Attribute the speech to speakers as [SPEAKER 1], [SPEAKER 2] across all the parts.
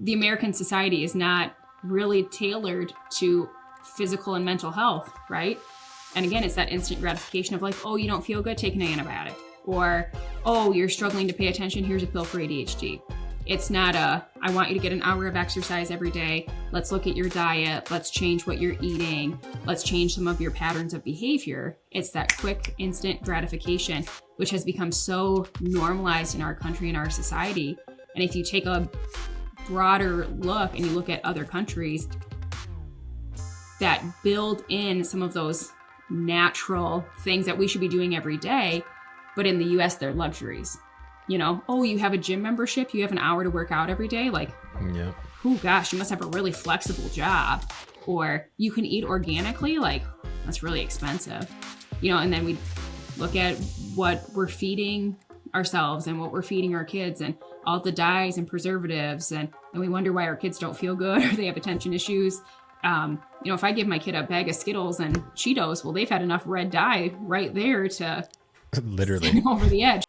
[SPEAKER 1] the American society is not really tailored to physical and mental health, right? And again, it's that instant gratification of like, oh, you don't feel good, take an antibiotic. Or, oh, you're struggling to pay attention, here's a pill for ADHD. It's not I want you to get an hour of exercise every day. Let's look at your diet. Let's change what you're eating. Let's change some of your patterns of behavior. It's that quick, instant gratification, which has become so normalized in our country and our society. And if you take a broader look and you look at other countries that build in some of those natural things that we should be doing every day, but in the US, they're luxuries. You know, oh, you have a gym membership, you have an hour to work out every day. Like,
[SPEAKER 2] yeah.
[SPEAKER 1] Oh gosh, you must have a really flexible job. Or you can eat organically, like that's really expensive. You know, and then we look at what we're feeding ourselves and what we're feeding our kids and all the dyes and preservatives. And we wonder why our kids don't feel good or they have attention issues. You know, if I give my kid a bag of Skittles and Cheetos, well, they've had enough red dye right there to
[SPEAKER 2] literally
[SPEAKER 1] send them over the edge.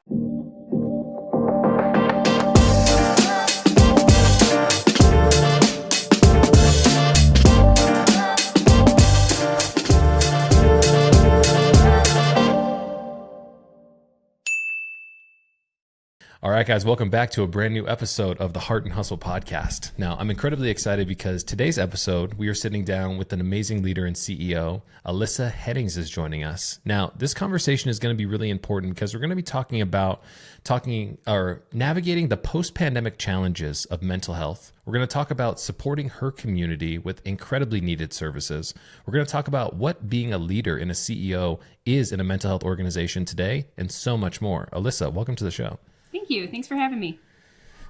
[SPEAKER 2] All right, guys, welcome back to a brand new episode of the Heart and Hustle podcast. Now, I'm incredibly excited because today's episode, we are sitting down with an amazing leader and CEO. Alyssa Hennings is joining us. Now, this conversation is going to be really important because we're going to be talking navigating the post-pandemic challenges of mental health. We're going to talk about supporting her community with incredibly needed services. We're going to talk about what being a leader and a CEO is in a mental health organization today, and so much more. Alyssa, welcome to the show.
[SPEAKER 1] Thank you. Thanks for having me.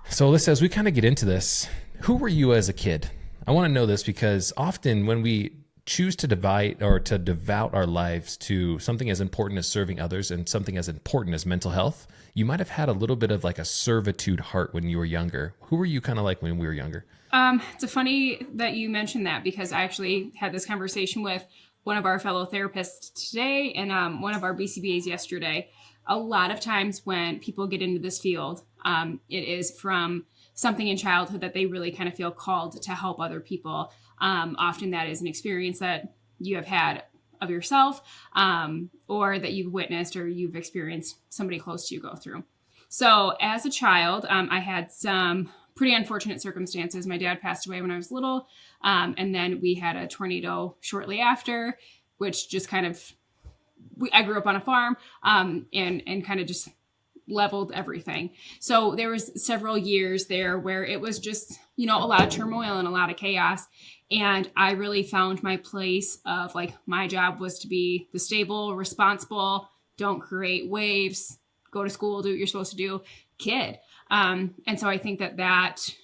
[SPEAKER 2] So Alyssa, as we kind of get into this, who were you as a kid? I want to know this because often when we choose to devote our lives to something as important as serving others and something as important as mental health, you might have had a little bit of like a servitude heart when you were younger. Who were you kind of like when we were younger?
[SPEAKER 1] It's funny that you mentioned that because I actually had this conversation with one of our fellow therapists today and one of our BCBAs yesterday. A lot of times when people get into this field, it is from something in childhood that they really kind of feel called to help other people. Often that is an experience that you have had of yourself or that you've witnessed or you've experienced somebody close to you go through. So as a child, I had some pretty unfortunate circumstances. My dad passed away when I was little, and then we had a tornado shortly after, which just kind of I grew up on a farm and kind of just leveled everything. So there was several years there where it was just, you know, a lot of turmoil and a lot of chaos. And I really found my place of like, my job was to be the stable, responsible, don't create waves, go to school, do what you're supposed to do, kid. And so I think that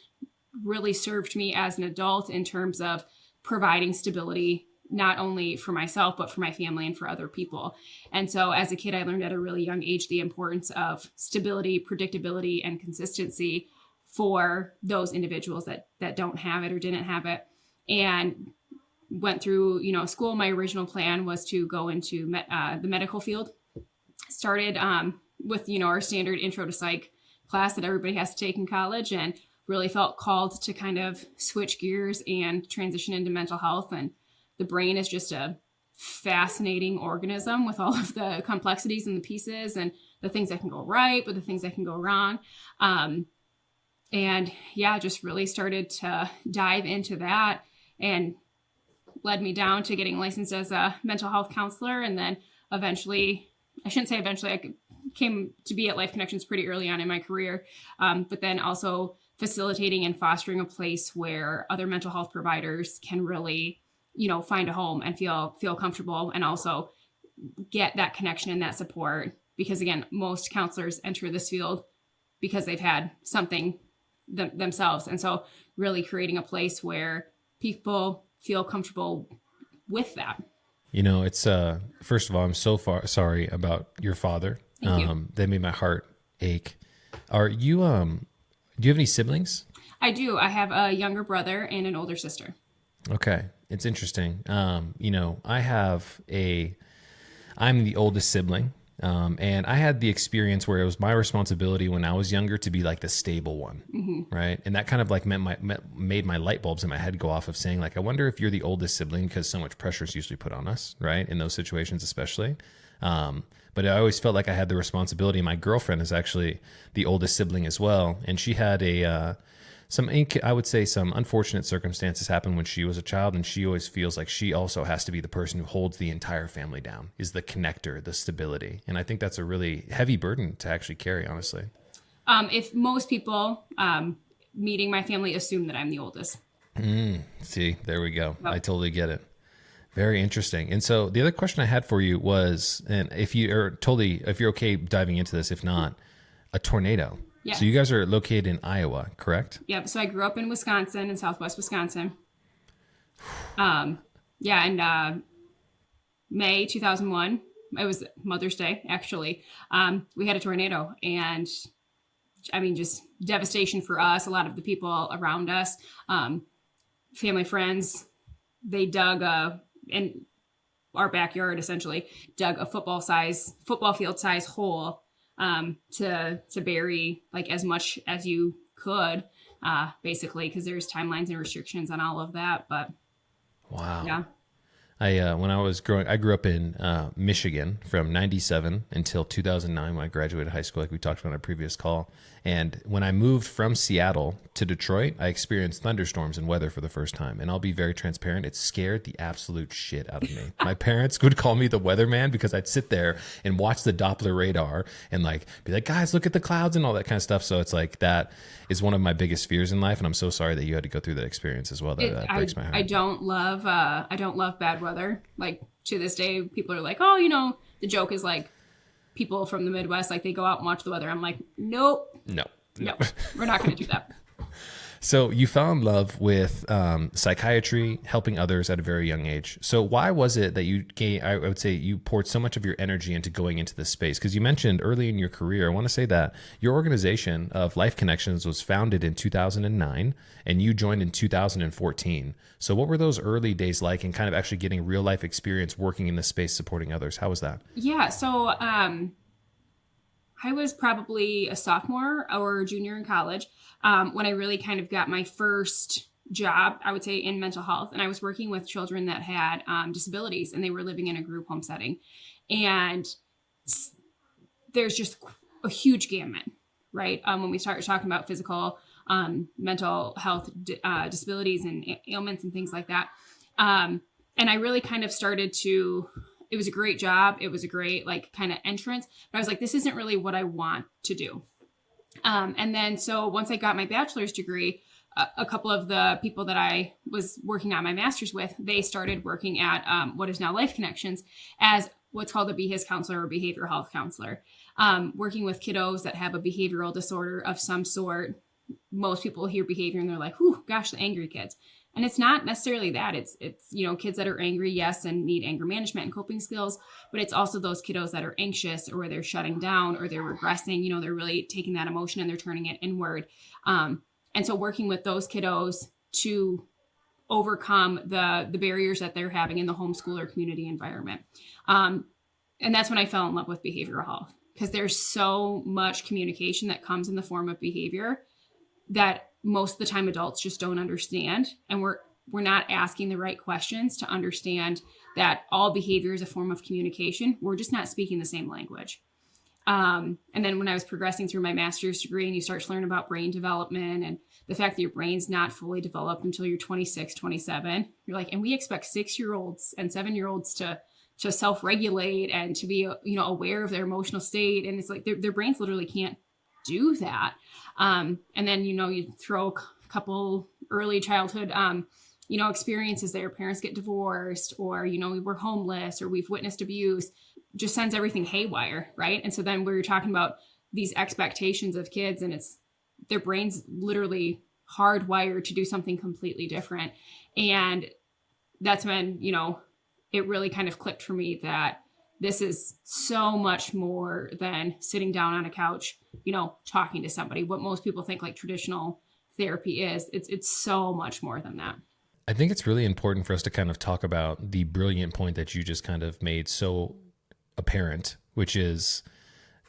[SPEAKER 1] really served me as an adult in terms of providing stability not only for myself, but for my family and for other people. And so as a kid, I learned at a really young age the importance of stability, predictability, and consistency for those individuals that don't have it or didn't have it. And went through, you know, school. My original plan was to go into the medical field. Started with, you know, our standard intro to psych class that everybody has to take in college, and really felt called to kind of switch gears and transition into mental health. And the brain is just a fascinating organism with all of the complexities and the pieces and the things that can go right, but the things that can go wrong. And yeah, just really started to dive into that and led me down to getting licensed as a mental health counselor. And then eventually, I shouldn't say eventually, I came to be at Life Connections pretty early on in my career, but then also facilitating and fostering a place where other mental health providers can really, you know, find a home and feel comfortable and also get that connection and that support. Because again, most counselors enter this field because they've had something themselves. And so really creating a place where people feel comfortable with that.
[SPEAKER 2] You know, it's, first of all, I'm so sorry about your father.
[SPEAKER 1] Thank you.
[SPEAKER 2] That made my heart ache. Are you, do you have any siblings?
[SPEAKER 1] I do. I have a younger brother and an older sister.
[SPEAKER 2] Okay. It's interesting. You know, I'm the oldest sibling. And I had the experience where it was my responsibility when I was younger to be like the stable one, right? And that kind of like made my light bulbs in my head go off of saying like, I wonder if you're the oldest sibling because so much pressure is usually put on us, right? In those situations, especially. But I always felt like I had the responsibility. My girlfriend is actually the oldest sibling as well, and she had I would say some unfortunate circumstances happen when she was a child, and she always feels like she also has to be the person who holds the entire family down, is the connector, the stability. And I think that's a really heavy burden to actually carry, honestly.
[SPEAKER 1] If most people meeting my family assume that I'm the oldest.
[SPEAKER 2] See, there we go.
[SPEAKER 1] Yep.
[SPEAKER 2] I totally get it. Very interesting. And so the other question I had for you was, and if you're okay diving into this, if not, a tornado.
[SPEAKER 1] Yeah.
[SPEAKER 2] So you guys are located in Iowa, correct?
[SPEAKER 1] Yep. So I grew up in Wisconsin, in Southwest Wisconsin. In May 2001, it was Mother's Day, actually. We had a tornado, and I mean, just devastation for us. A lot of the people around us, family, friends, they dug in our backyard, essentially dug a football field size hole to bury like as much as you could, basically, because there's timelines and restrictions on all of that. But
[SPEAKER 2] wow.
[SPEAKER 1] Yeah.
[SPEAKER 2] When I was growing, I grew up in Michigan from 97 until 2009 when I graduated high school, like we talked about in our previous call. And when I moved from Seattle to Detroit, I experienced thunderstorms and weather for the first time. And I'll be very transparent. It scared the absolute shit out of me. My parents would call me the weatherman because I'd sit there and watch the Doppler radar and like be like, guys, look at the clouds and all that kind of stuff. So it's like, that is one of my biggest fears in life. And I'm so sorry that you had to go through that experience as well. That breaks my heart.
[SPEAKER 1] I don't love bad weather. Like to this day, people are like, oh, the joke is like people from the Midwest, like they go out and watch the weather. I'm like, nope.
[SPEAKER 2] No,
[SPEAKER 1] we're not going to do that.
[SPEAKER 2] So you fell in love with psychiatry, helping others at a very young age. So why was it that I would say you poured so much of your energy into going into this space? Because you mentioned early in your career, I want to say that your organization of Life Connections was founded in 2009 and you joined in 2014. So what were those early days like and kind of actually getting real life experience working in this space, supporting others? How was that?
[SPEAKER 1] Yeah. So I was probably a sophomore or junior in college when I really kind of got my first job, I would say, in mental health. And I was working with children that had disabilities, and they were living in a group home setting. And there's just a huge gamut, right? When we start talking about physical, mental health disabilities and ailments and things like that. And I really kind of started to... It was a great job. It was a great like kind of entrance, but I was like, this isn't really what I want to do. And then, so once I got my bachelor's degree, a couple of the people that I was working on my master's with, they started working at what is now Life Connections as what's called a BHIS counselor or behavioral health counselor, working with kiddos that have a behavioral disorder of some sort. Most people hear behavior and they're like, "Whew, gosh, the angry kids." And it's not necessarily that. It's kids that are angry, yes, and need anger management and coping skills, but it's also those kiddos that are anxious or they're shutting down or they're regressing. They're really taking that emotion and they're turning it inward. And so working with those kiddos to overcome the barriers that they're having in the homeschool or community environment. And that's when I fell in love with behavioral health, because there's so much communication that comes in the form of behavior that most of the time adults just don't understand. And we're not asking the right questions to understand that all behavior is a form of communication. We're just not speaking the same language. And then when I was progressing through my master's degree and you start to learn about brain development and the fact that your brain's not fully developed until you're 26, 27, you're like, and we expect 6-year-olds and 7-year-olds to self-regulate and to be, aware of their emotional state. And it's like their brains literally can't do that. And then, you throw a couple early childhood, experiences there. Parents get divorced or, we were homeless or we've witnessed abuse, just sends everything haywire. Right. And so then we're talking about these expectations of kids, and it's their brains literally hardwired to do something completely different. And that's when, it really kind of clicked for me that this is so much more than sitting down on a couch, talking to somebody. What most people think like traditional therapy is, it's so much more than that.
[SPEAKER 2] I think it's really important for us to kind of talk about the brilliant point that you just kind of made so apparent, which is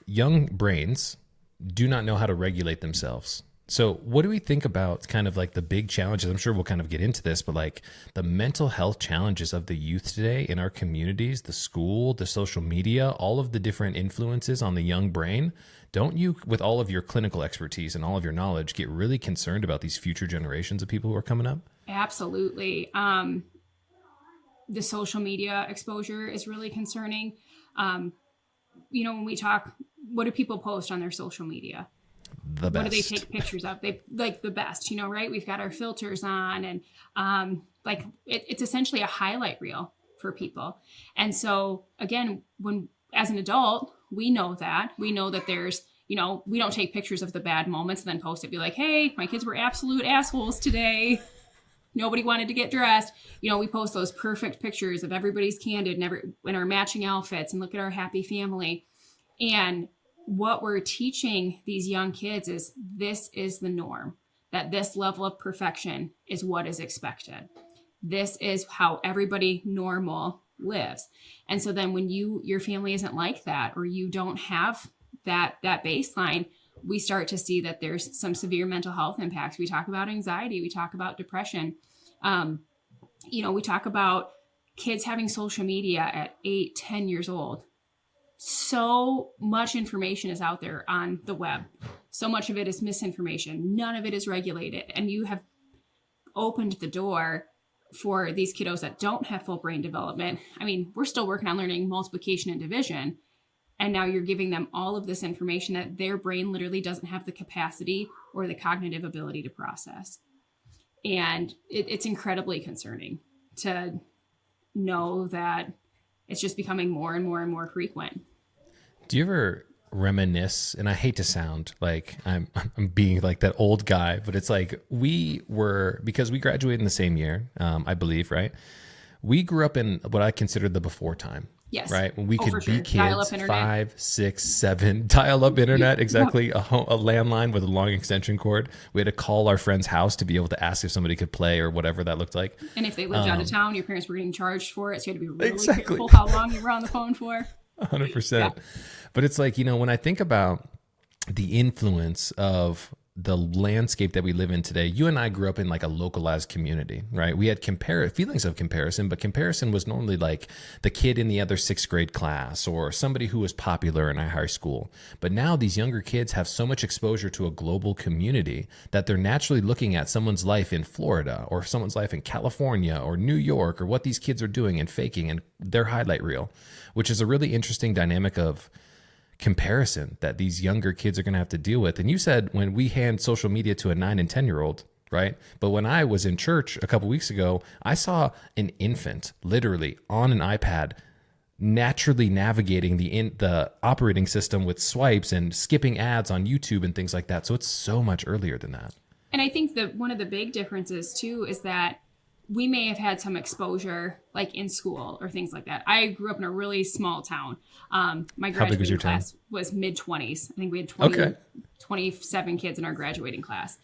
[SPEAKER 2] young brains do not know how to regulate themselves. So what do we think about kind of like the big challenges? I'm sure we'll kind of get into this, but like the mental health challenges of the youth today in our communities, the school, the social media, all of the different influences on the young brain. Don't you, with all of your clinical expertise and all of your knowledge, get really concerned about these future generations of people who are coming up?
[SPEAKER 1] Absolutely. The social media exposure is really concerning. When we talk, what do people post on their social media?
[SPEAKER 2] The best.
[SPEAKER 1] What do they take pictures of? They like the best, right? We've got our filters on, and it's essentially a highlight reel for people. And so again, when as an adult, we know that there's, we don't take pictures of the bad moments and then post it, be like, hey, my kids were absolute assholes today. Nobody wanted to get dressed. We post those perfect pictures of everybody's candid and in our matching outfits and look at our happy family. And what we're teaching these young kids is this is the norm, that this level of perfection is what is expected. This is how everybody normal lives. And so then when your family isn't like that, or you don't have that baseline, we start to see that there's some severe mental health impacts. We talk about anxiety. We talk about depression. We talk about kids having social media at 8, 10 years old. So much information is out there on the web. So much of it is misinformation. None of it is regulated. And you have opened the door for these kiddos that don't have full brain development. I mean, we're still working on learning multiplication and division. And now you're giving them all of this information that their brain literally doesn't have the capacity or the cognitive ability to process. And it's incredibly concerning to know that it's just becoming more and more and more frequent.
[SPEAKER 2] Do you ever reminisce, and I hate to sound like I'm being like that old guy, but it's like because we graduated in the same year, I believe, right? We grew up in what I consider the before time.
[SPEAKER 1] Yes.
[SPEAKER 2] Right. When we could be
[SPEAKER 1] sure.
[SPEAKER 2] kids, 5, 6, 7, dial-up internet, exactly. Yep. A landline with a long extension cord. We had to call our friend's house to be able to ask if somebody could play or whatever that looked like.
[SPEAKER 1] And if they lived out of town, your parents were getting charged for it. So you had to be really careful how long you were on the phone for.
[SPEAKER 2] 100%.
[SPEAKER 1] Yeah.
[SPEAKER 2] But it's like, when I think about the influence of the landscape that we live in today, you and I grew up in like a localized community, right? We had feelings of comparison, but comparison was normally like the kid in the other 6th grade class or somebody who was popular in our high school. But now these younger kids have so much exposure to a global community that they're naturally looking at someone's life in Florida or someone's life in California or New York or what these kids are doing and faking and their highlight reel, which is a really interesting dynamic of comparison that these younger kids are going to have to deal with. And you said when we hand social media to a 9 and 10-year-old, right? But when I was in church a couple weeks ago, I saw an infant literally on an iPad naturally navigating the operating system with swipes and skipping ads on YouTube and things like that. So it's so much earlier than that.
[SPEAKER 1] And I think that one of the big differences too is that we may have had some exposure like in school or things like that. I grew up in a really small town. My graduating class was mid-20s. I think we had 27 kids in our graduating class.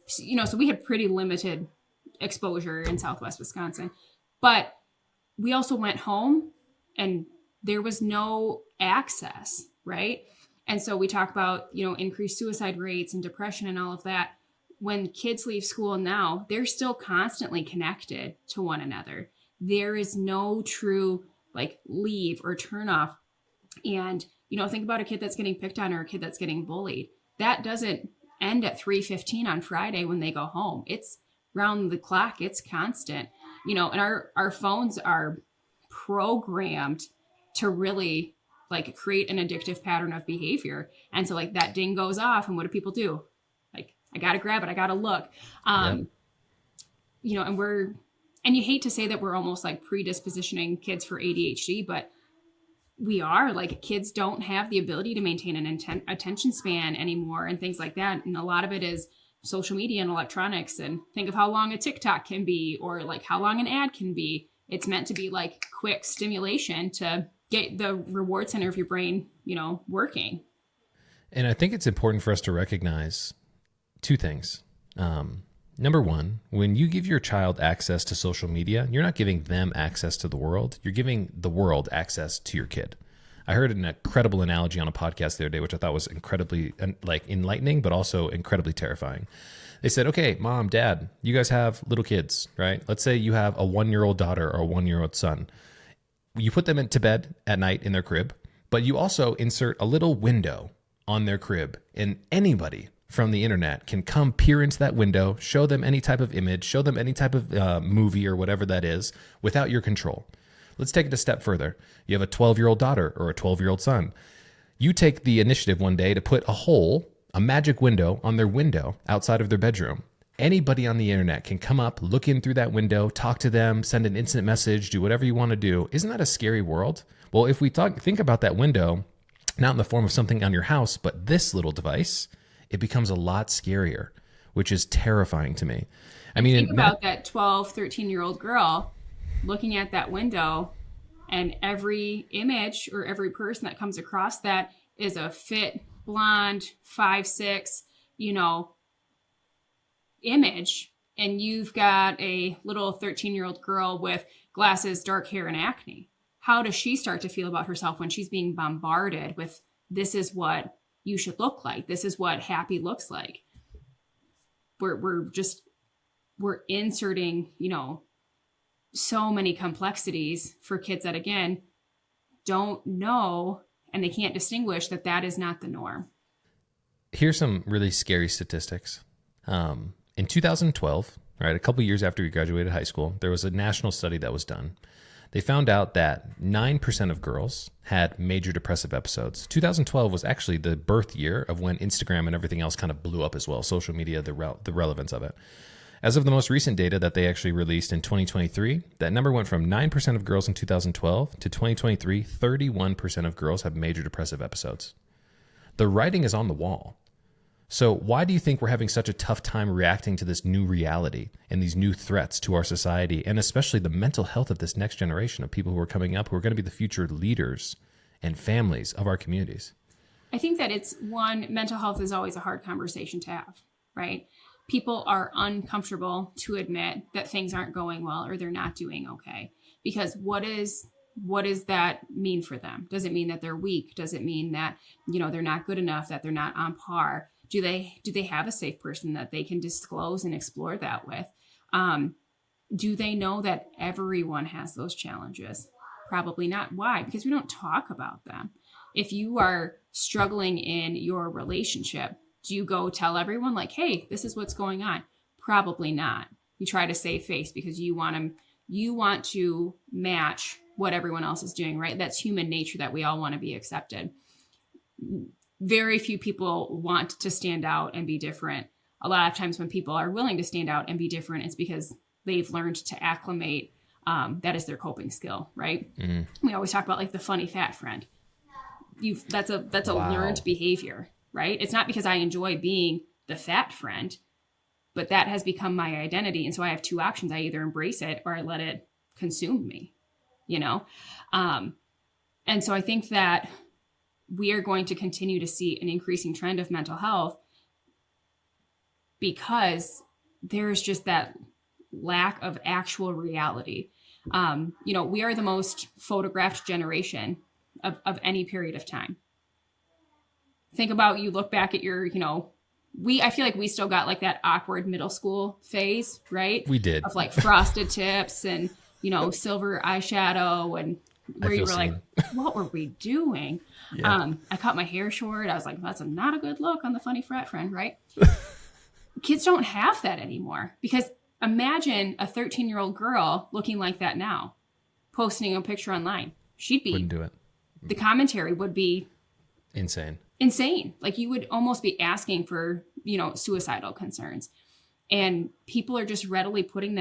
[SPEAKER 1] So we had pretty limited exposure in Southwest Wisconsin. But we also went home and there was no access, right? And so we talk about, increased suicide rates and depression and all of that. When kids leave school now, they're still constantly connected to one another. There is no true leave or turn off. And, think about a kid that's getting picked on or a kid that's getting bullied. That doesn't end at 3:15 on Friday when they go home. It's round the clock. It's constant, and our phones are programmed to really create an addictive pattern of behavior. And so that ding goes off and what do people do? I got to grab it. I got to look. And you hate to say that we're almost predispositioning kids for ADHD, but we are. Kids don't have the ability to maintain an attention span anymore and things like that. And a lot of it is social media and electronics. And think of how long a TikTok can be or how long an ad can be. It's meant to be quick stimulation to get the reward center of your brain, working.
[SPEAKER 2] And I think it's important for us to recognize 2 things. Number one, when you give your child access to social media, you're not giving them access to the world. You're giving the world access to your kid. I heard an incredible analogy on a podcast the other day, which I thought was incredibly like enlightening, but also incredibly terrifying. They said, okay, mom, dad, you guys have little kids, right? Let's say you have a 1-year-old daughter or a 1-year-old son. You put them into bed at night in their crib, but you also insert a little window on their crib, and anybody from the internet can come peer into that window, show them any type of image, show them any type of movie or whatever that is without your control. Let's take it a step further. You have a 12-year-old daughter or a 12-year-old son. You take the initiative one day to put a magic window on their window outside of their bedroom. Anybody on the internet can come up, look in through that window, talk to them, send an instant message, do whatever you want to do. Isn't that a scary world? Well, if we think about that window, not in the form of something on your house, but this little device, it becomes a lot scarier, which is terrifying to me. I mean,
[SPEAKER 1] think about that 12, 13-year-old girl looking at that window, and every image or every person that comes across that is a fit, blonde, 5'6", image, and you've got a little 13-year-old girl with glasses, dark hair, and acne. How does she start to feel about herself when she's being bombarded with, this is what you should look like, this is what happy looks like? We're inserting, so many complexities for kids that, again, don't know, and they can't distinguish that is not the norm.
[SPEAKER 2] Here's some really scary statistics. In 2012, right, a couple years after we graduated high school, there was a national study that was done. They found out that 9% of girls had major depressive episodes. 2012 was actually the birth year of when Instagram and everything else kind of blew up as well, social media, the relevance of it. As of the most recent data that they actually released in 2023, that number went from 9% of girls in 2012 to 2023, 31% of girls have major depressive episodes. The writing is on the wall. So why do you think we're having such a tough time reacting to this new reality and these new threats to our society, and especially the mental health of this next generation of people who are coming up, who are going to be the future leaders and families of our communities?
[SPEAKER 1] I think that mental health is always a hard conversation to have, right? People are uncomfortable to admit that things aren't going well or they're not doing okay, because what does that mean for them? Does it mean that they're weak? Does it mean that, they're not good enough, that they're not on par? Do they have a safe person that they can disclose and explore that with? Do they know that everyone has those challenges? Probably not. Why? Because we don't talk about them. If you are struggling in your relationship, do you go tell everyone like, hey, this is what's going on? Probably not. You try to save face because you want to match what everyone else is doing, right? That's human nature, that we all want to be accepted. Very few people want to stand out and be different. A lot of times when people are willing to stand out and be different, it's because they've learned to acclimate. That is their coping skill, right? Mm-hmm. We always talk about like the funny fat friend. That's a
[SPEAKER 2] Wow.
[SPEAKER 1] learned behavior, right? It's not because I enjoy being the fat friend, but that has become my identity. And so I have two options. I either embrace it or I let it consume me, And so I think that we are going to continue to see an increasing trend of mental health because there's just that lack of actual reality. We are the most photographed generation of any period of time. Think about, you look back at your, I feel like we still got like that awkward middle school phase, right?
[SPEAKER 2] We did.
[SPEAKER 1] Of like frosted tips and, silver eyeshadow, and where you were like, what were we doing? Yeah. I cut my hair short. I was like, that's not a good look on the funny frat friend, right? Kids don't have that anymore, because imagine a 13-year-old girl looking like that now, posting a picture online. Wouldn't
[SPEAKER 2] do it.
[SPEAKER 1] The commentary would be
[SPEAKER 2] insane.
[SPEAKER 1] Like you would almost be asking for, suicidal concerns. And people are just readily putting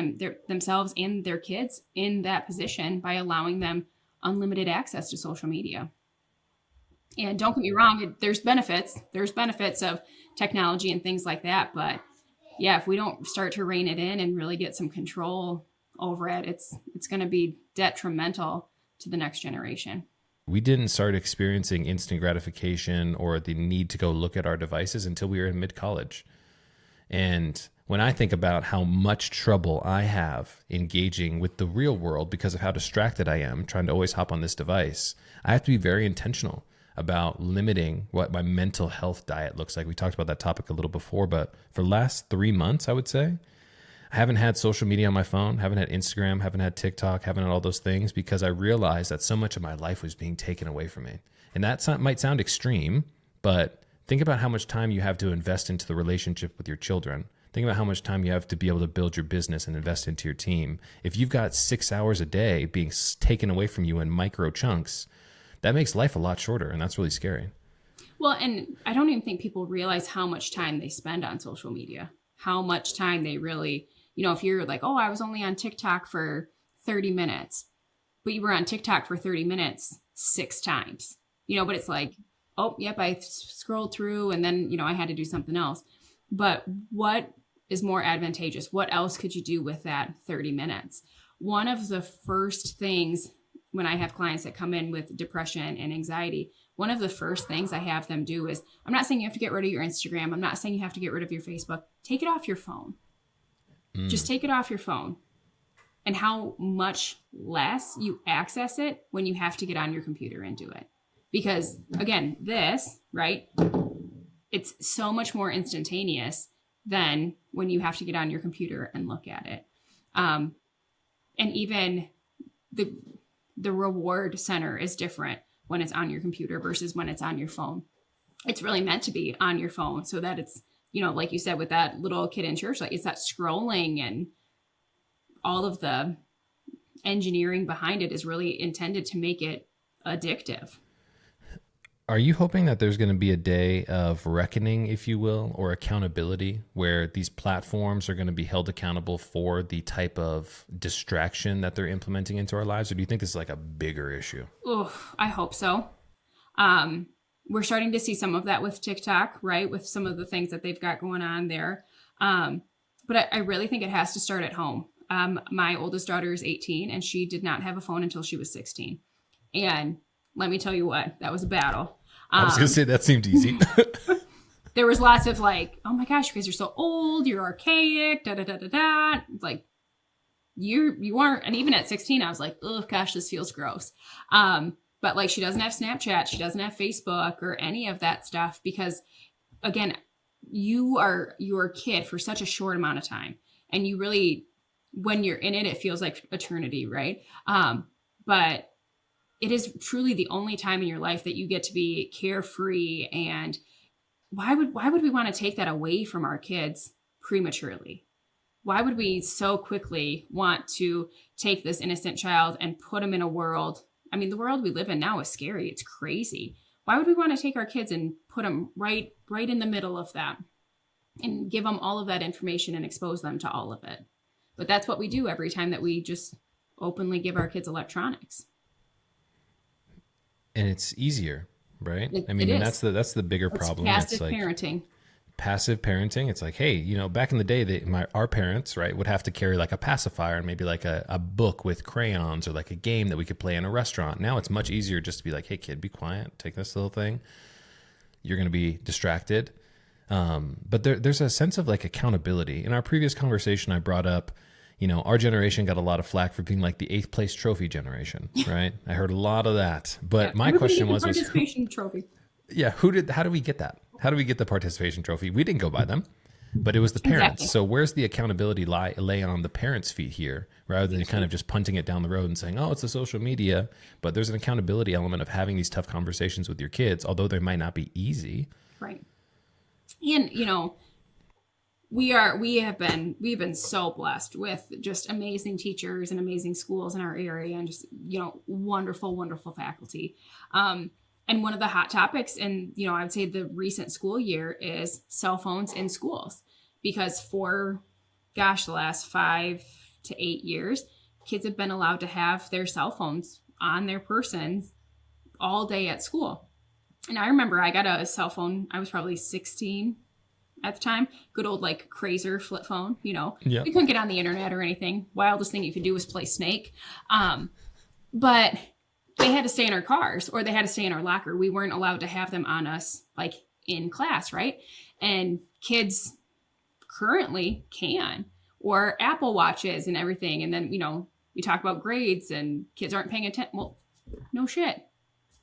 [SPEAKER 1] themselves and their kids in that position by allowing them unlimited access to social media. And don't get me wrong, there's benefits of technology and things like that. But yeah, if we don't start to rein it in and really get some control over it, it's going to be detrimental to the next generation.
[SPEAKER 2] We didn't start experiencing instant gratification or the need to go look at our devices until we were in mid-college. And when I think about how much trouble I have engaging with the real world because of how distracted I am, trying to always hop on this device, I have to be very intentional about limiting what my mental health diet looks like. We talked about that topic a little before, but for the last 3 months, I would say, I haven't had social media on my phone, haven't had Instagram, haven't had TikTok, haven't had all those things because I realized that so much of my life was being taken away from me. And that might sound extreme, but think about how much time you have to invest into the relationship with your children. Think about how much time you have to be able to build your business and invest into your team. If you've got 6 hours a day being taken away from you in micro chunks, that makes life a lot shorter, and that's really scary.
[SPEAKER 1] Well, and I don't even think people realize how much time they spend on social media, how much time they really, if you're like, oh, I was only on TikTok for 30 minutes, but you were on TikTok for 30 minutes 6 times, but it's like, oh, yep, I scrolled through and then, I had to do something else. But what is more advantageous? What else could you do with that 30 minutes? One of the first things when I have clients that come in with depression and anxiety, one of the first things I have them do is, I'm not saying you have to get rid of your Instagram. I'm not saying you have to get rid of your Facebook. Take it off your phone. Just take it off your phone. And how much less you access it when you have to get on your computer and do it. Because again, this, right? It's so much more instantaneous than when you have to get on your computer and look at it. And even the reward center is different when it's on your computer versus when it's on your phone. It's really meant to be on your phone so that it's, like you said, with that little kid in church, like it's that scrolling and all of the engineering behind it is really intended to make it addictive.
[SPEAKER 2] Are you hoping that there's going to be a day of reckoning, if you will, or accountability where these platforms are going to be held accountable for the type of distraction that they're implementing into our lives? Or do you think this is like a bigger issue?
[SPEAKER 1] Oh, I hope so. We're starting to see some of that with TikTok, right? With some of the things that they've got going on there. But I really think it has to start at home. My oldest daughter is 18 and she did not have a phone until she was 16. And let me tell you what, that was a battle.
[SPEAKER 2] I was going to say that seemed easy.
[SPEAKER 1] There was lots of like, oh my gosh, you guys are so old, you're archaic, da da da da da. Like you aren't. And even at 16, I was like, oh gosh, this feels gross. But like she doesn't have Snapchat, she doesn't have Facebook or any of that stuff because again, you are your kid for such a short amount of time. And you really, when you're in it, it feels like eternity, right? But it is truly the only time in your life that you get to be carefree. And why would we want to take that away from our kids prematurely? Why would we so quickly want to take this innocent child and put them in a world? I mean, the world we live in now is scary. It's crazy. Why would we want to take our kids and put them right in the middle of that and give them all of that information and expose them to all of it? But that's what we do every time that we just openly give our kids electronics.
[SPEAKER 2] And it's easier, right? And that's the bigger problem.
[SPEAKER 1] Passive parenting.
[SPEAKER 2] Passive parenting. It's like, hey, back in the day, our parents, right, would have to carry like a pacifier and maybe like a book with crayons or like a game that we could play in a restaurant. Now it's much easier just to be like, hey, kid, be quiet. Take this little thing. You're going to be distracted. But there's a sense of like accountability. In our previous conversation, I brought up, our generation got a lot of flack for being like the 8th place trophy generation, right? I heard a lot of that. But my question was
[SPEAKER 1] participation trophy.
[SPEAKER 2] Yeah, how do we get that? How do we get the participation trophy? We didn't go by them, but it was the parents. Exactly. So where's the accountability lay on the parents' feet here, rather than kind of just punting it down the road and saying, oh, it's the social media. But there's an accountability element of having these tough conversations with your kids, although they might not be easy.
[SPEAKER 1] Right. And, we've been so blessed with just amazing teachers and amazing schools in our area and just, wonderful, wonderful faculty. And one of the hot topics in, I would say the recent school year is cell phones in schools, because for, the last 5 to 8 years, kids have been allowed to have their cell phones on their persons all day at school. And I remember I got a cell phone. I was probably 16 at the time. Good old like Crazer flip phone, Yeah. You couldn't get on the internet or anything. Wildest thing you could do was play Snake. But they had to stay in our cars or they had to stay in our locker. We weren't allowed to have them on us like in class, right? And kids currently can, or Apple Watches and everything. And then, we talk about grades and kids aren't paying attention. Well, no shit.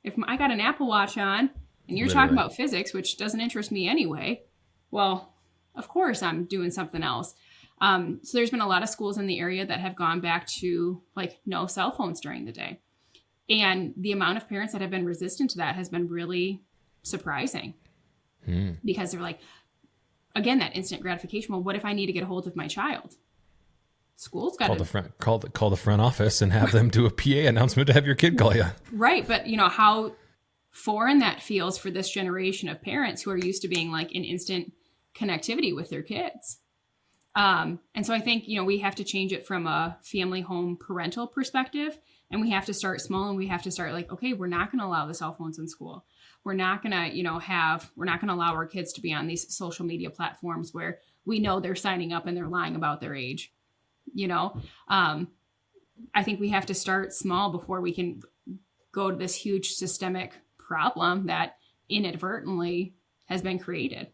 [SPEAKER 1] If I got an Apple Watch on and you're talking about physics, which doesn't interest me anyway, well, of course I'm doing something else. So there's been a lot of schools in the area that have gone back to like no cell phones during the day. And the amount of parents that have been resistant to that has been really surprising because they're like, again, that instant gratification. Well, what if I need to get a hold of my child? School's got to
[SPEAKER 2] call the front office and have them do a PA announcement to have your kid call you.
[SPEAKER 1] Right. But how foreign that feels for this generation of parents who are used to being like in instant connectivity with their kids. And so I think, we have to change it from a family home parental perspective, and we have to start small, and we have to start like, okay, we're not going to allow the cell phones in school. We're not going to, we're not going to allow our kids to be on these social media platforms where we know they're signing up and they're lying about their age. I think we have to start small before we can go to this huge systemic problem that inadvertently has been created.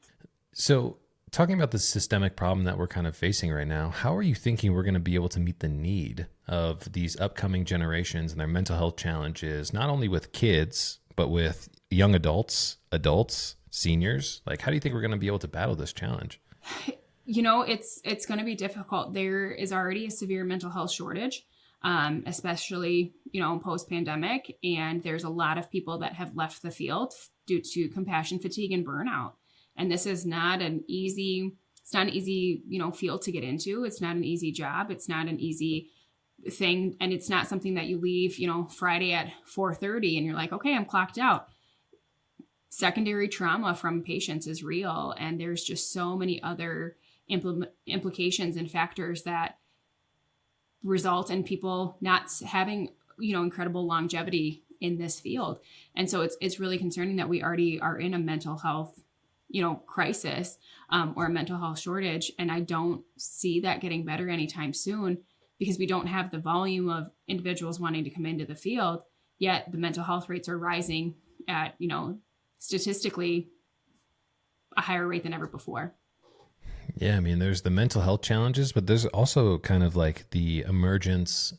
[SPEAKER 2] So talking about the systemic problem that we're kind of facing right now, how are you thinking we're going to be able to meet the need of these upcoming generations and their mental health challenges, not only with kids, but with young adults, seniors? Like, how do you think we're going to be able to battle this challenge?
[SPEAKER 1] It's going to be difficult. There is already a severe mental health shortage, especially, post-pandemic. And there's a lot of people that have left the field due to compassion fatigue and burnout. And this is not an easy, field to get into. It's not an easy job. It's not an easy thing. And it's not something that you leave, Friday at 4:30 and you're like, okay, I'm clocked out. Secondary trauma from patients is real. And there's just so many other implications and factors that result in people not having, incredible longevity in this field. And so it's really concerning that we already are in a mental health, crisis or a mental health shortage. And I don't see that getting better anytime soon because we don't have the volume of individuals wanting to come into the field, yet the mental health rates are rising at, statistically a higher rate than ever before.
[SPEAKER 2] Yeah, I mean, there's the mental health challenges, but there's also kind of like the emergence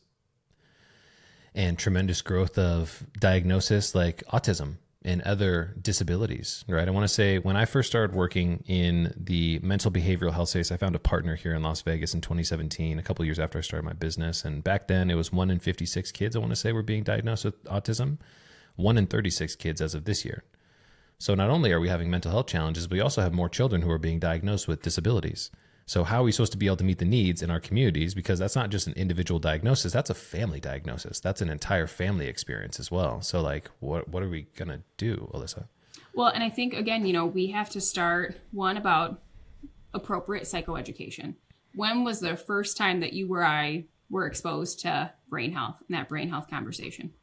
[SPEAKER 2] and tremendous growth of diagnosis like autism and other disabilities, right? I want to say when I first started working in the mental behavioral health space, I found a partner here in Las Vegas in 2017, a couple of years after I started my business. And back then it was 1 in 56 kids, I want to say, were being diagnosed with autism, 1 in 36 kids as of this year. So not only are we having mental health challenges, we also have more children who are being diagnosed with disabilities. So how are we supposed to be able to meet the needs in our communities? Because that's not just an individual diagnosis, that's a family diagnosis. That's an entire family experience as well. So like, what are we going to do, Alyssa?
[SPEAKER 1] Well, and I think, again, we have to start, one, about appropriate psychoeducation. When was the first time that you or I were exposed to brain health and that brain health conversation?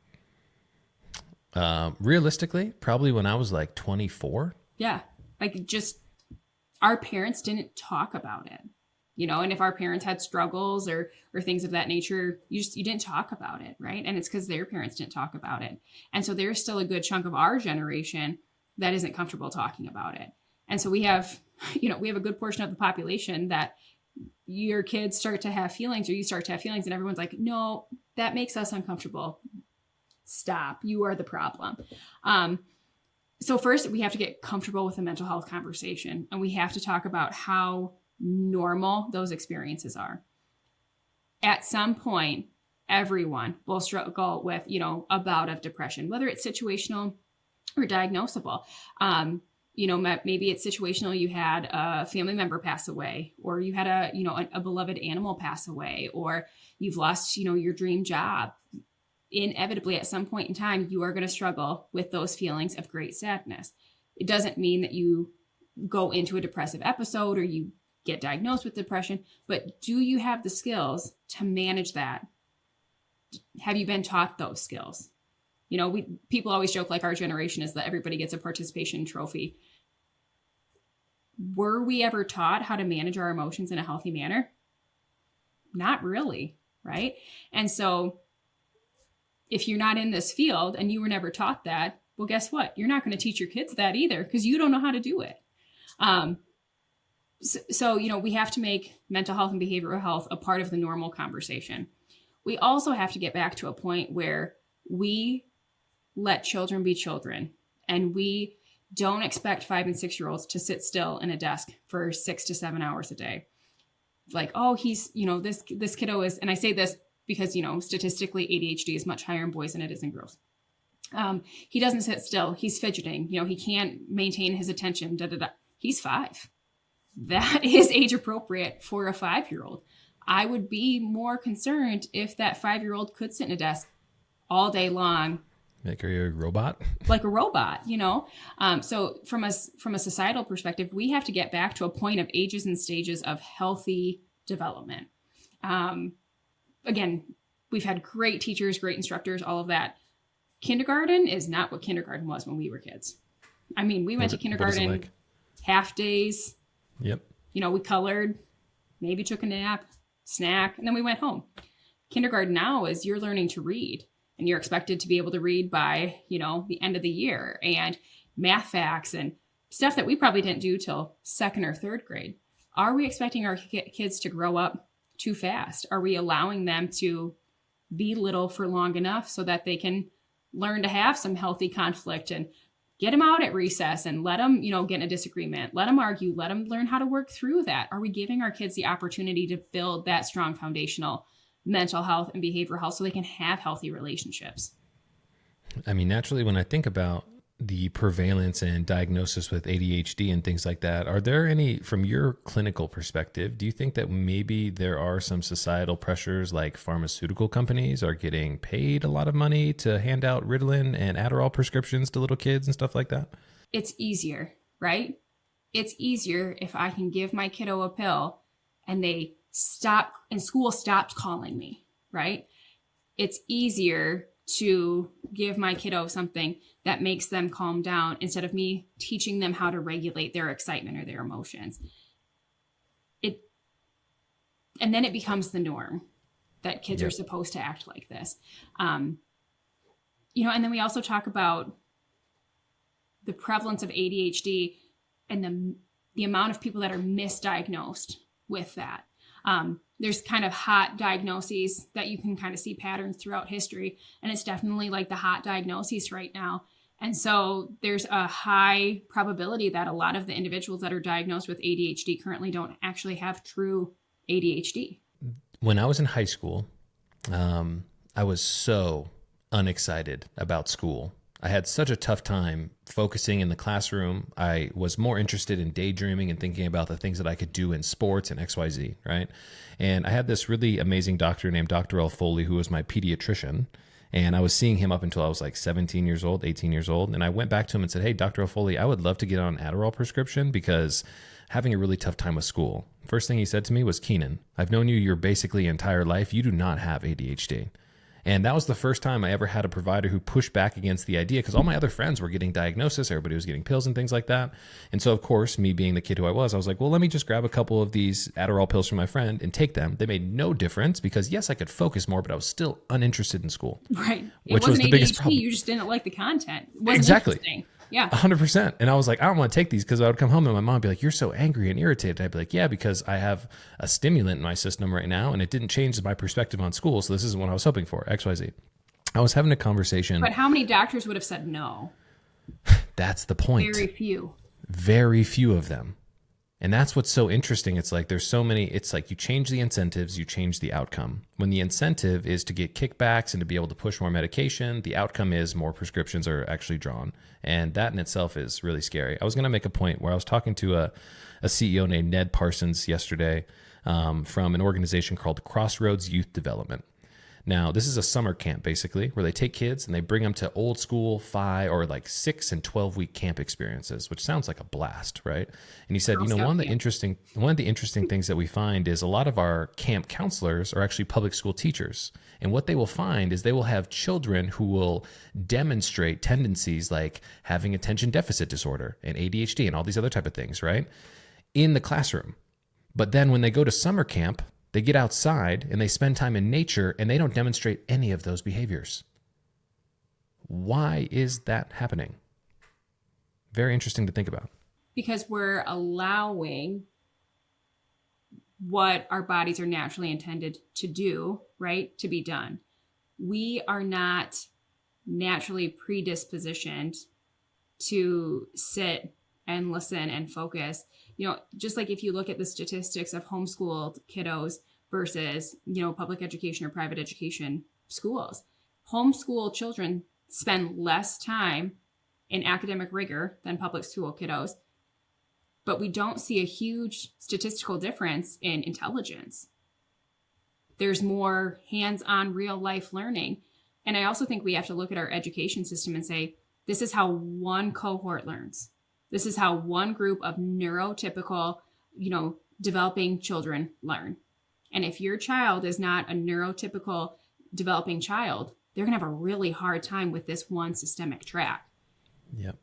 [SPEAKER 2] Realistically, probably when I was like 24.
[SPEAKER 1] Yeah. Like just our parents didn't talk about it, and if our parents had struggles or things of that nature, you didn't talk about it. Right. And it's because their parents didn't talk about it. And so there's still a good chunk of our generation that isn't comfortable talking about it. And so we have a good portion of the population that your kids start to have feelings or you start to have feelings and everyone's like, no, that makes us uncomfortable. Stop. You are the problem. So first, we have to get comfortable with the mental health conversation, and we have to talk about how normal those experiences are. At some point, everyone will struggle with, a bout of depression, whether it's situational or diagnosable. Maybe it's situational. You had a family member pass away, or you had a beloved animal pass away, or you've lost, your dream job. Inevitably, at some point in time, you are going to struggle with those feelings of great sadness. It doesn't mean that you go into a depressive episode or you get diagnosed with depression, but do you have the skills to manage that? Have you been taught those skills? People always joke like our generation is that everybody gets a participation trophy. Were we ever taught how to manage our emotions in a healthy manner? Not really, right? And so if you're not in this field and you were never taught that, well, guess what? You're not going to teach your kids that either because you don't know how to do it. So, we have to make mental health and behavioral health a part of the normal conversation. We also have to get back to a point where we let children be children, and we don't expect 5 and 6-year-olds to sit still in a desk for 6 to 7 hours a day. Like, oh, he's, this kiddo is, and I say this because, statistically ADHD is much higher in boys than it is in girls. He doesn't sit still. He's fidgeting. He can't maintain his attention. He's 5. That is age appropriate for a 5-year-old. I would be more concerned if that 5-year-old could sit in a desk all day long.
[SPEAKER 2] Like a robot?
[SPEAKER 1] Like a robot, So from a societal perspective, we have to get back to a point of ages and stages of healthy development. Again, we've had great teachers, great instructors, all of that. Kindergarten is not what kindergarten was when we were kids. I mean, we went to kindergarten like? Half days.
[SPEAKER 2] Yep.
[SPEAKER 1] We colored, maybe took a nap, snack, and then we went home. Kindergarten now is you're learning to read, and you're expected to be able to read by, the end of the year, and math facts and stuff that we probably didn't do till 2nd or 3rd grade. Are we expecting our kids to grow up too fast? Are we allowing them to be little for long enough so that they can learn to have some healthy conflict and get them out at recess and let them, get in a disagreement, let them argue, let them learn how to work through that? Are we giving our kids the opportunity to build that strong foundational mental health and behavioral health so they can have healthy relationships?
[SPEAKER 2] I mean, naturally, when I think about the prevalence and diagnosis with ADHD and things like that, are there any, from your clinical perspective, do you think that maybe there are some societal pressures, like pharmaceutical companies are getting paid a lot of money to hand out Ritalin and Adderall prescriptions to little kids and stuff like that?
[SPEAKER 1] It's easier, right? It's easier if I can give my kiddo a pill and they stop, and school stops calling me, right? It's easier to give my kiddo something that makes them calm down instead of me teaching them how to regulate their excitement or their emotions. And then it becomes the norm that kids are supposed to act like this. And then we also talk about the prevalence of ADHD and the amount of people that are misdiagnosed with that. There's kind of hot diagnoses that you can kind of see patterns throughout history. And it's definitely like the hot diagnoses right now. And so there's a high probability that a lot of the individuals that are diagnosed with ADHD currently don't actually have true ADHD.
[SPEAKER 2] When I was in high school, I was so unexcited about school. I had such a tough time focusing in the classroom. I was more interested in daydreaming and thinking about the things that I could do in sports and XYZ, right? And I had this really amazing doctor named Dr. L. Foley, who was my pediatrician. And I was seeing him up until I was like 17 years old, 18 years old. And I went back to him and said, hey, Dr. L. Foley, I would love to get on an Adderall prescription because having a really tough time with school. First thing he said to me was, Keenan, I've known you your basically entire life. You do not have ADHD. And that was the first time I ever had a provider who pushed back against the idea, because all my other friends were getting diagnosis. Everybody was getting pills and things like that. And so, of course, me being the kid who I was like, well, let me just grab a couple of these Adderall pills from my friend and take them. They made no difference because, yes, I could focus more, but I was still uninterested in school.
[SPEAKER 1] Right.
[SPEAKER 2] Which was the biggest problem.
[SPEAKER 1] You just didn't like the content. It wasn't
[SPEAKER 2] exactly.
[SPEAKER 1] Interesting. Yeah.
[SPEAKER 2] 100%. And I was like, I don't want to take these, because I would come home and my mom would be like, you're so angry and irritated. I'd be like, yeah, because I have a stimulant in my system right now and it didn't change my perspective on school. So this isn't what I was hoping for, XYZ. I was having a conversation.
[SPEAKER 1] But how many doctors would have said no?
[SPEAKER 2] That's the point.
[SPEAKER 1] Very few.
[SPEAKER 2] Very few of them. And that's what's so interesting. It's like there's so many, it's like you change the incentives, you change the outcome. When the incentive is to get kickbacks and to be able to push more medication, the outcome is more prescriptions are actually drawn. And that in itself is really scary. I was going to make a point where I was talking to a CEO named Ned Parsons yesterday from an organization called Crossroads Youth Development. Now, this is a summer camp, basically, where they take kids and they bring them to old school 5 or like 6 and 12-week camp experiences, which sounds like a blast, right? And he said, one of the interesting things that we find is a lot of our camp counselors are actually public school teachers. And what they will find is they will have children who will demonstrate tendencies like having attention deficit disorder and ADHD and all these other type of things, right? In the classroom. But then when they go to summer camp, they get outside and they spend time in nature and they don't demonstrate any of those behaviors. Why is that happening? Very interesting to think about.
[SPEAKER 1] Because we're allowing what our bodies are naturally intended to do, right? To be done. We are not naturally predispositioned to sit and listen and focus. Just like if you look at the statistics of homeschooled kiddos versus, public education or private education schools, homeschool children spend less time in academic rigor than public school kiddos, but we don't see a huge statistical difference in intelligence. There's more hands-on real life learning. And I also think we have to look at our education system and say, this is how one cohort learns. This is how one group of neurotypical, developing children learn. And if your child is not a neurotypical developing child, they're going to have a really hard time with this one systemic track.
[SPEAKER 2] Yep.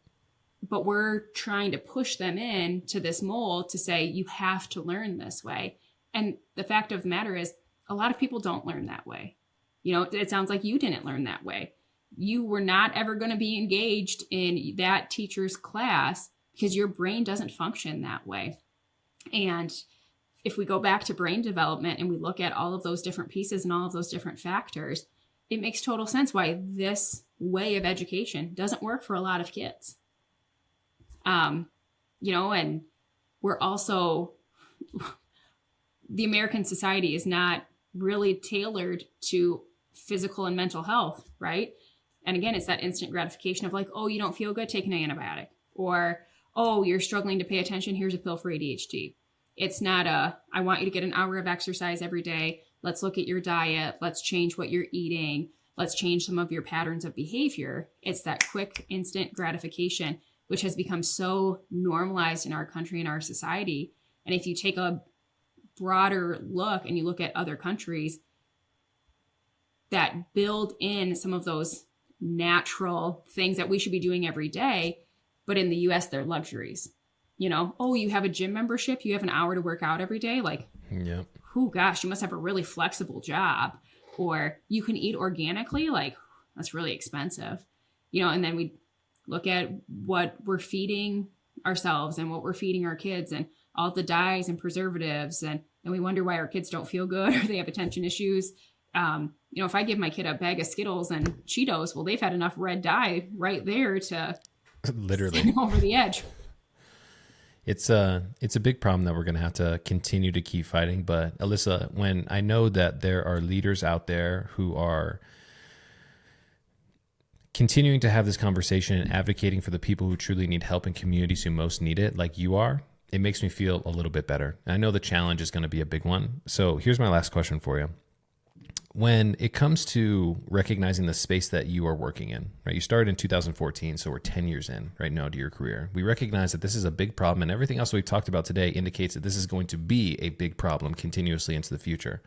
[SPEAKER 1] But we're trying to push them in to this mold to say, you have to learn this way. And the fact of the matter is, a lot of people don't learn that way. It sounds like you didn't learn that way. You were not ever going to be engaged in that teacher's class because your brain doesn't function that way. And if we go back to brain development and we look at all of those different pieces and all of those different factors, it makes total sense why this way of education doesn't work for a lot of kids. And we're also, the American society is not really tailored to physical and mental health, right? And again, it's that instant gratification of like, oh, you don't feel good, take an antibiotic. Or, oh, you're struggling to pay attention, here's a pill for ADHD. It's not I want you to get an hour of exercise every day. Let's look at your diet. Let's change what you're eating. Let's change some of your patterns of behavior. It's that quick, instant gratification, which has become so normalized in our country and our society. And if you take a broader look and you look at other countries that build in some of those natural things that we should be doing every day, but in the US, they're luxuries. Oh, you have a gym membership, you have an hour to work out every day. Like,
[SPEAKER 2] yeah.
[SPEAKER 1] Oh gosh, you must have a really flexible job. Or you can eat organically, like that's really expensive. And then we look at what we're feeding ourselves and what we're feeding our kids and all the dyes and preservatives. And we wonder why our kids don't feel good or they have attention issues. If I give my kid a bag of Skittles and Cheetos, well, they've had enough red dye right there to
[SPEAKER 2] literally
[SPEAKER 1] send them over the edge.
[SPEAKER 2] It's a big problem that we're going to have to continue to keep fighting. But Alyssa, when I know that there are leaders out there who are continuing to have this conversation and advocating for the people who truly need help in communities who most need it, like you are, it makes me feel a little bit better. And I know the challenge is going to be a big one. So here's my last question for you. When it comes to recognizing the space that you are working in, right? You started in 2014, so we're 10 years in right now to your career. We recognize that this is a big problem, and everything else we've talked about today indicates that this is going to be a big problem continuously into the future.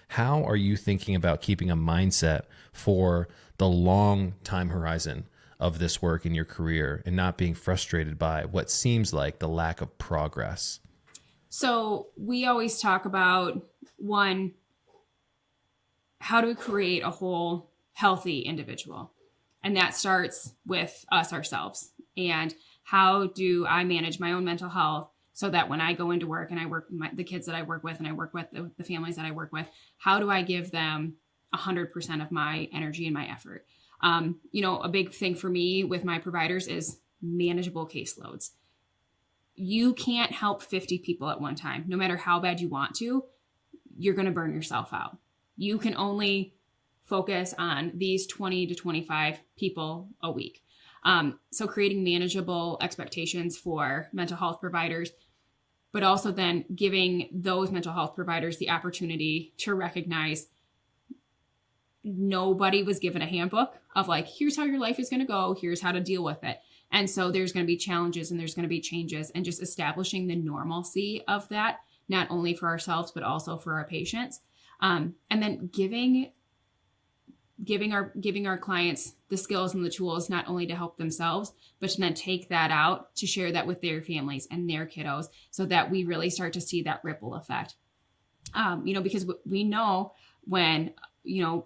[SPEAKER 2] How are you thinking about keeping a mindset for the long time horizon of this work in your career and not being frustrated by what seems like the lack of progress?
[SPEAKER 1] So we always talk about, one, how do we create a whole healthy individual? And that starts with us ourselves. And how do I manage my own mental health so that when I go into work and I work with the kids that I work with and I work with the families that I work with, how do I give them 100% of my energy and my effort? A big thing for me with my providers is manageable caseloads. You can't help 50 people at one time. No matter how bad you want to, you're going to burn yourself out. You can only focus on these 20 to 25 people a week. So creating manageable expectations for mental health providers, but also then giving those mental health providers the opportunity to recognize nobody was given a handbook of like, here's how your life is going to go. Here's how to deal with it. And so there's going to be challenges and there's going to be changes, and just establishing the normalcy of that, not only for ourselves, but also for our patients. And then giving our clients the skills and the tools, not only to help themselves, but to then take that out to share that with their families and their kiddos, so that we really start to see that ripple effect. Because we know when,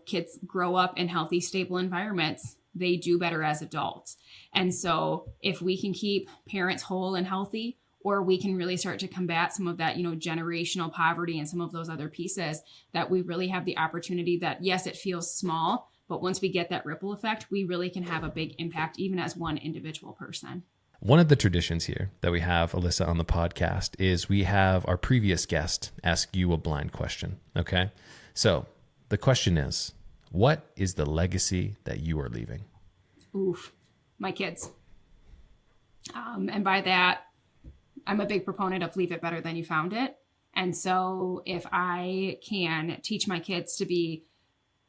[SPEAKER 1] kids grow up in healthy, stable environments, they do better as adults. And so if we can keep parents whole and healthy, or we can really start to combat some of that, generational poverty and some of those other pieces, that we really have the opportunity that, yes, it feels small, but once we get that ripple effect, we really can have a big impact even as one individual person.
[SPEAKER 2] One of the traditions here that we have, Alyssa, on the podcast is we have our previous guest ask you a blind question. Okay. So the question is, what is the legacy that you are leaving?
[SPEAKER 1] Oof, my kids. And by that, I'm a big proponent of leave it better than you found it. And so if I can teach my kids to be,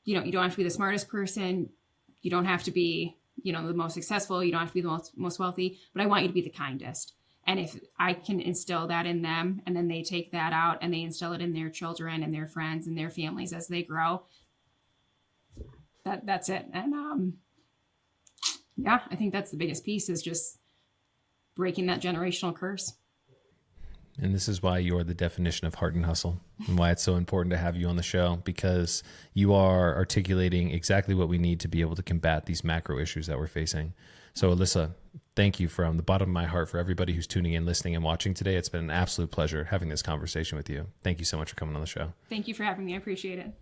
[SPEAKER 1] you don't have to be the smartest person. You don't have to be, the most successful. You don't have to be the most wealthy, but I want you to be the kindest. And if I can instill that in them, and then they take that out and they instill it in their children and their friends and their families as they grow, that's it. And I think that's the biggest piece, is just breaking that generational curse.
[SPEAKER 2] And this is why you're the definition of heart and hustle, and why it's so important to have you on the show, because you are articulating exactly what we need to be able to combat these macro issues that we're facing. So Alyssa, thank you from the bottom of my heart for everybody who's tuning in, listening, and watching today. It's been an absolute pleasure having this conversation with you. Thank you so much for coming on the show.
[SPEAKER 1] Thank you for having me. I appreciate it.